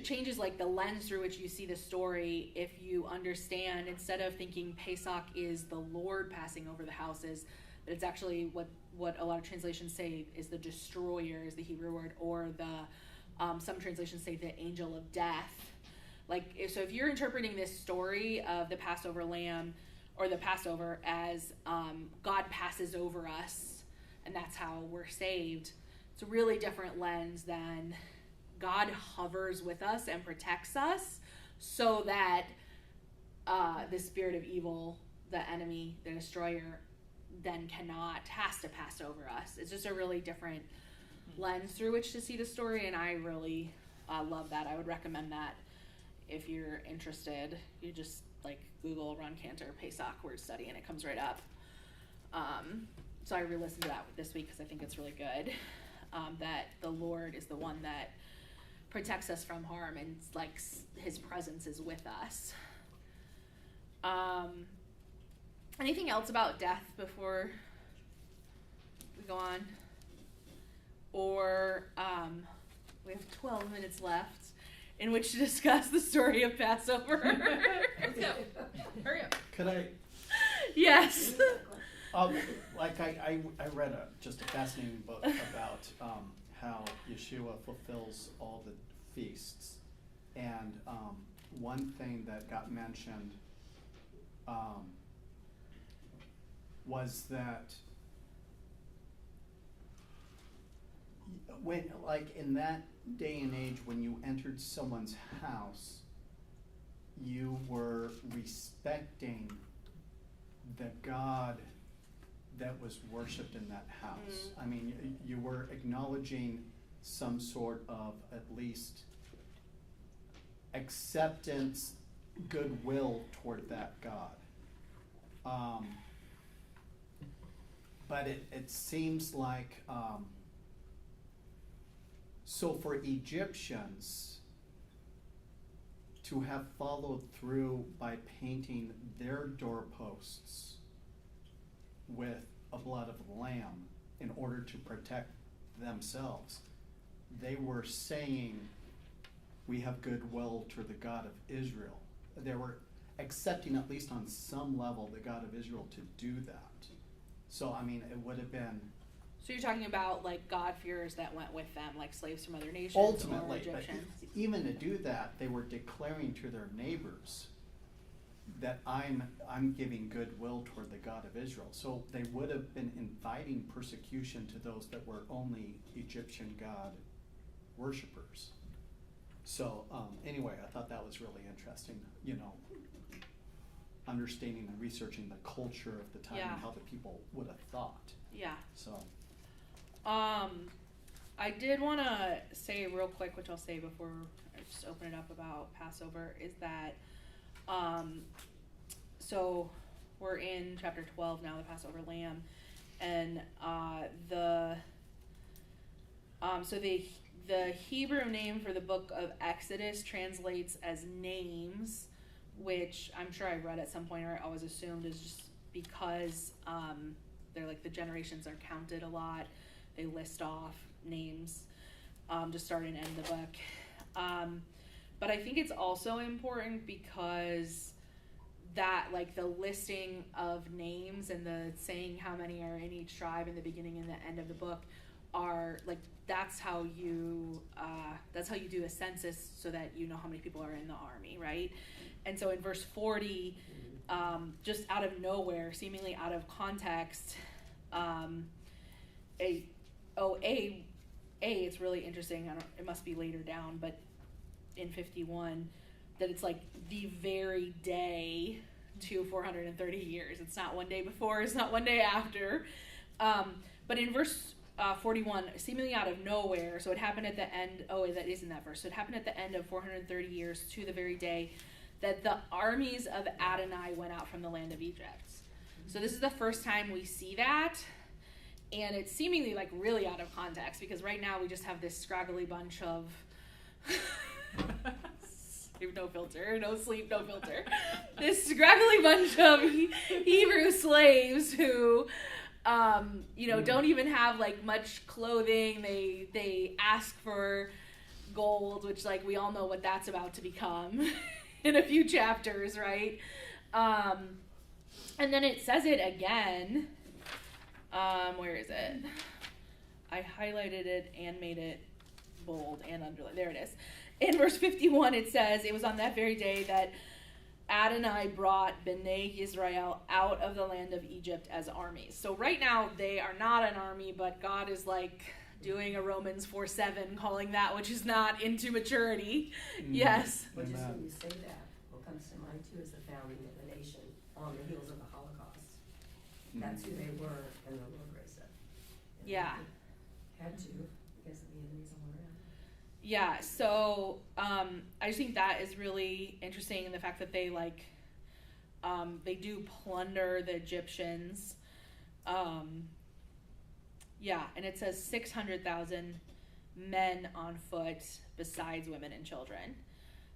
Changes like the lens through which you see the story if you understand, instead of thinking Pesach is the Lord passing over the houses, that it's actually what a lot of translations say is the destroyer is the Hebrew word, or some translations say the angel of death. So if you're interpreting this story of the Passover lamb or the Passover as God passes over us and that's how we're saved, it's a really different lens than God hovers with us and protects us so that the spirit of evil, the enemy, the destroyer, then has to pass over us. It's just a really different lens through which to see the story, and I really love that. I would recommend that if you're interested. You just Google Ron Cantor Pesach word study and it comes right up. So I re-listened to that this week because I think it's really good. That the Lord is the one that protects us from harm, and his presence is with us. Anything else about death before we go on? Or we have 12 minutes left in which to discuss the story of Passover. Let's go. Hurry up. Could I? Yes. I read just a fascinating book about how Yeshua fulfills all the feasts, and one thing that got mentioned was that when, in that day and age, when you entered someone's house, you were respecting the God that was worshipped in that house. You were acknowledging some sort of at least acceptance, goodwill toward that God. But it seems like, so for Egyptians to have followed through by painting their doorposts with a blood of a lamb in order to protect themselves, they were saying, we have goodwill toward the God of Israel. They were accepting, at least on some level, the God of Israel to do that. So, it would have been... So you're talking about, God-fearers that went with them, like slaves from other nations? Ultimately, or Egyptians? but even to do that, they were declaring to their neighbors that I'm giving goodwill toward the God of Israel. So they would have been inviting persecution to those that were only Egyptian God worshipers. So anyway, I thought that was really interesting, understanding and researching the culture of the time and how the people would have thought. Yeah. So. I did want to say real quick, which I'll say before I just open it up about Passover, is that, so we're in chapter 12 now, the Passover lamb, and the So the Hebrew name for the book of Exodus translates as names, which I'm sure I read at some point, or I always assumed is just because they're like the generations are counted a lot. They list off names to start and end the book. But I think it's also important because that, like, the listing of names and the saying how many are in each tribe in the beginning and the end of the book are like, that's how you do a census, so that you know how many people are in the army, right? And so in verse 40, just out of nowhere, seemingly out of context, it's really interesting. It must be later down, but in 51, that it's like the very day to 430 years. It's not one day before, it's not one day after. But in verse 41, seemingly out of nowhere, so it happened at the end, that isn't that verse. So it happened at the end of 430 years to the very day that the armies of Adonai went out from the land of Egypt. So this is the first time we see that. And it's seemingly like really out of context, because right now we just have this scraggly bunch of no filter, no sleep, no filter. This scraggly bunch of Hebrew slaves who, don't even have like much clothing. They ask for gold, which, like, we all know what that's about to become in a few chapters, right? And then it says it again. Where is it? I highlighted it and made it bold and underlined. There it is. In verse 51, it says, it was on that very day that Adonai brought Bnei Israel out of the land of Egypt as armies. So right now, they are not an army, but God is like doing a Romans 4:7, calling that which is not into maturity. Yes. But just when you say that, what comes to mind too is the founding of the nation on the heels of the Holocaust. That's who they were, and the Lord raised up. And Yeah. Had to, because of the enemies all around. Yeah, so I just think that is really interesting, in the fact that they they do plunder the Egyptians. And it says 600,000 men on foot besides women and children.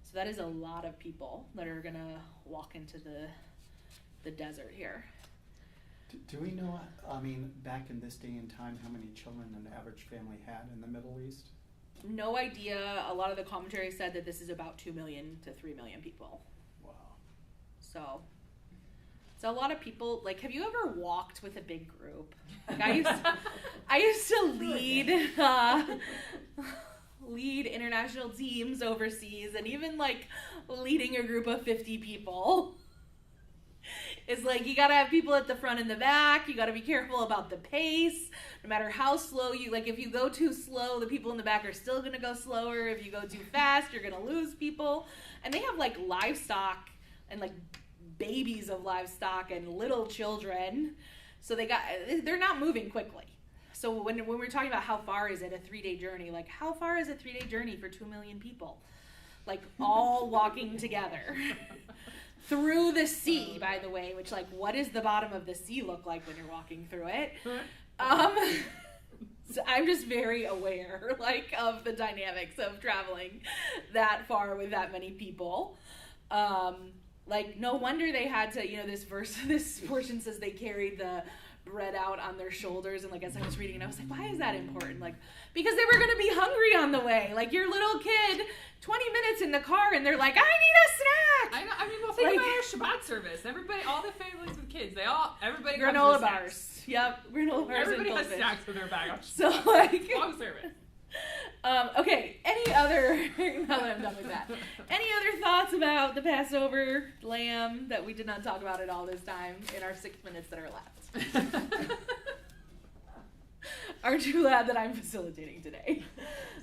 So that is a lot of people that are going to walk into the desert here. Do we know, back in this day and time, how many children an average family had in the Middle East? No idea. A lot of the commentary said that this is about 2 million to 3 million people. Wow. So a lot of people. Like, have you ever walked with a big group? Like, I used to lead international teams overseas, and even like leading a group of 50 people. It's like, you gotta have people at the front and the back. You gotta be careful about the pace. No matter how slow if you go too slow, the people in the back are still gonna go slower. If you go too fast, you're gonna lose people. And they have like livestock and like babies of livestock and little children. So they're not moving quickly. So when we're talking about how far is it a 3-day journey, like, how far is a 3-day journey for 2 million people? Like, all walking together. Through the sea, by the way, which, like, what does the bottom of the sea look like when you're walking through it? So I'm just very aware, like, of the dynamics of traveling that far with that many people. Like, no wonder they had to, this portion says they carried the bread out on their shoulders, and like, as I was reading it, I was like, why is that important? Like, because they were going to be hungry on the way. Like, your little kid, 20 minutes in the car, and they're like, I need a snack. I know. Well, think about our Shabbat service. Everybody, all the families with kids, everybody granola comes with bars. Snacks. Yep, granola bars. Everybody and has goldfish. snacks in their bag. So, like, long service. Okay, any other, now that I'm done with that, any other thoughts about the Passover lamb that we did not talk about at all this time in our 6 minutes that are left? Aren't you glad that I'm facilitating today?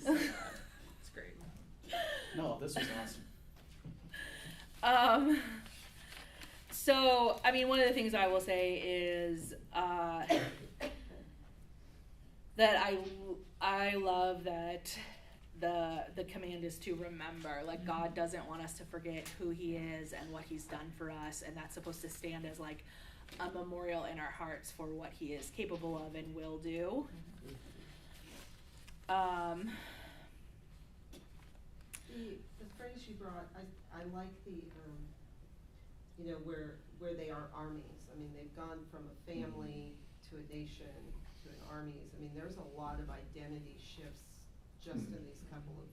It's great. No, this was awesome. So, one of the things I will say is that I love that the command is to remember. Like, God doesn't want us to forget who he is and what he's done for us, and that's supposed to stand as like a memorial in our hearts for what he is capable of and will do. The phrase you brought, I like the, where they are armies. I mean, they've gone from a family to a nation to an armies. I mean, there's a lot of identity shifts just in these couple of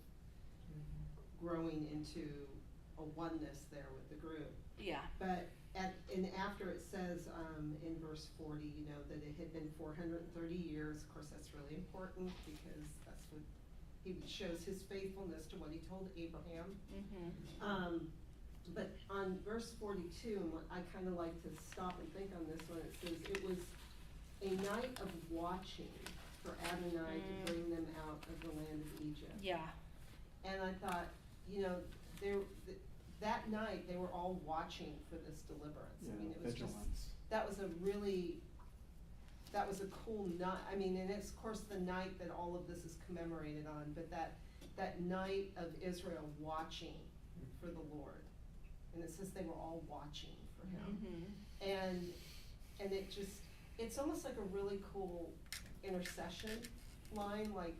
growing into a oneness there with the group. Yeah. But after it says in verse 40, that it had been 430 years. Of course, that's really important because that's what he shows his faithfulness to what he told Abraham. But on verse 42, and I kind of like to stop and think on this one. It says it was a night of watching for Adonai to bring them out of the land of Egypt. Yeah. And I thought, that night they were all watching for this deliverance. Yeah, I mean, it was vigilance. that was a cool night. I mean, and it's of course the night that all of this is commemorated on, but that night of Israel watching for the Lord. And it says they were all watching for him. And it's almost like a really cool intercession line, like,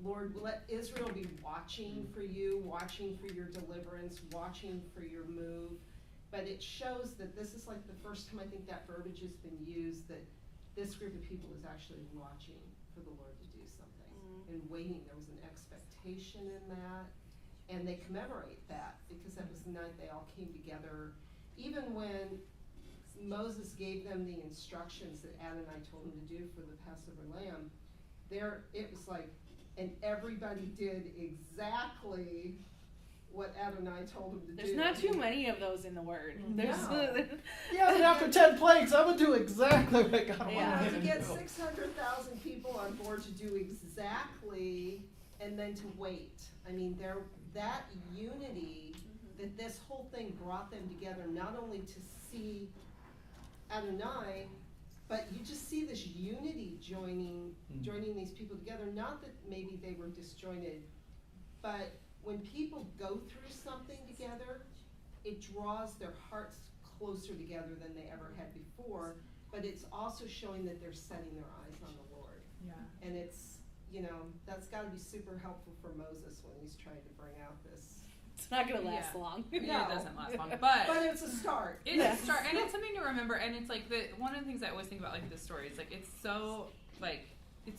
Lord, let Israel be watching for you, watching for your deliverance, watching for your move. But it shows that this is like the first time I think that verbiage has been used, that this group of people is actually watching for the Lord to do something and waiting. There was an expectation in that, and they commemorate that because that was the night they all came together. Even when Moses gave them the instructions that Adonai told him to do for the Passover lamb, it was like, and everybody did exactly what Adonai told him to do. There's not too many of those in the Word. Yeah, but after 10 plagues, I would do exactly what God wanted To me get to do. 600,000 people on board to do exactly, and then to wait. I mean, that unity, that this whole thing brought them together, not only to see Adonai, but you just see this unity joining these people together. Not that maybe they were disjointed, but when people go through something together, it draws their hearts closer together than they ever had before. But it's also showing that they're setting their eyes on the Lord. Yeah. And it's, that's got to be super helpful for Moses when he's trying to bring out this. It's not going to last long. It doesn't last long, But it's a start. It's a start, and it's something to remember. And it's like one of the things I always think about, like this story, is like it's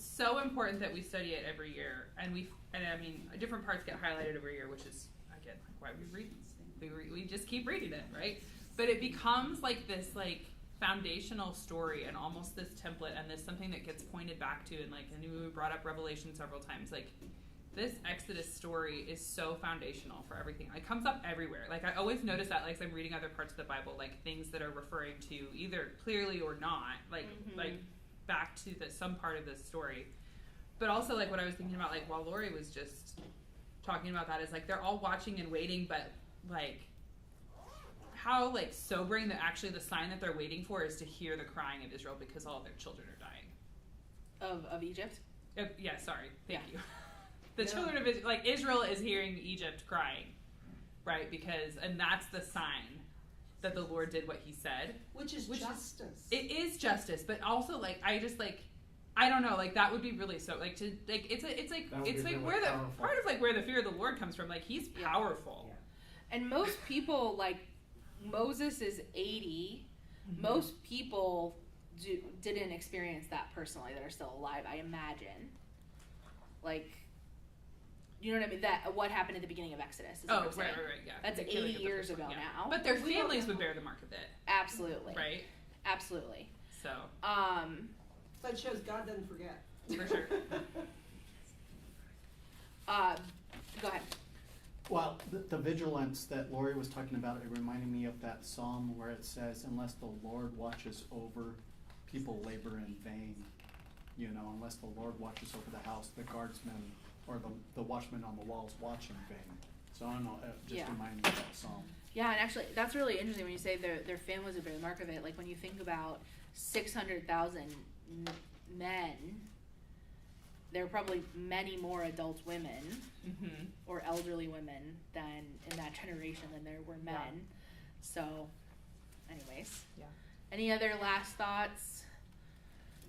so important that we study it every year, and I mean different parts get highlighted every year, which is again like why we read these things. We just keep reading it, right? But it becomes like this foundational story and almost this template, and this something that gets pointed back to, and I knew we brought up Revelation several times, this Exodus story is so foundational for everything. It comes up everywhere. I always notice that, as I'm reading other parts of the Bible, things that are referring to either clearly or not, back to some part of this story. But also, what I was thinking about, while Lori was just talking about that, is they're all watching and waiting, but how sobering that actually the sign that they're waiting for is to hear the crying of Israel because all of their children are dying. Of Egypt? Yeah, sorry. Thank you. The children of Israel is hearing Egypt crying, right? And that's the sign that the Lord did what he said. Which is justice. It is justice, but also I don't know, that would be really it's where the part of where the fear of the Lord comes from. He's powerful. Yeah. And most people, Moses is 80. Mm-hmm. Most people didn't experience that personally that are still alive, I imagine. You know what I mean? What happened at the beginning of Exodus. Is what I'm saying. Right, yeah. That's 80 years ago now. But their families would bear the mark of it. Absolutely. Right? Absolutely. So. But it shows God doesn't forget. For sure. Go ahead. Well, the vigilance that Lori was talking about, it reminded me of that psalm where it says, unless the Lord watches over, people labor in vain. Unless the Lord watches over the house, the guardsmen or the watchman on the walls watch in vain. So I don't know, it just reminded me of that psalm. Yeah, and actually, that's really interesting when you say their families would bear the mark of it. When you think about 600,000 men, there were probably many more adult women or elderly women than in that generation than there were men. Yeah. So, anyways. Yeah. Any other last thoughts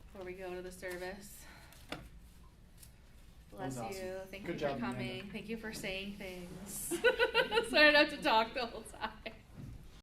before we go to the service? Bless That was you. awesome. Thank Good you job, for Amanda. coming. Thank you for saying things. So I don't have to talk the whole time.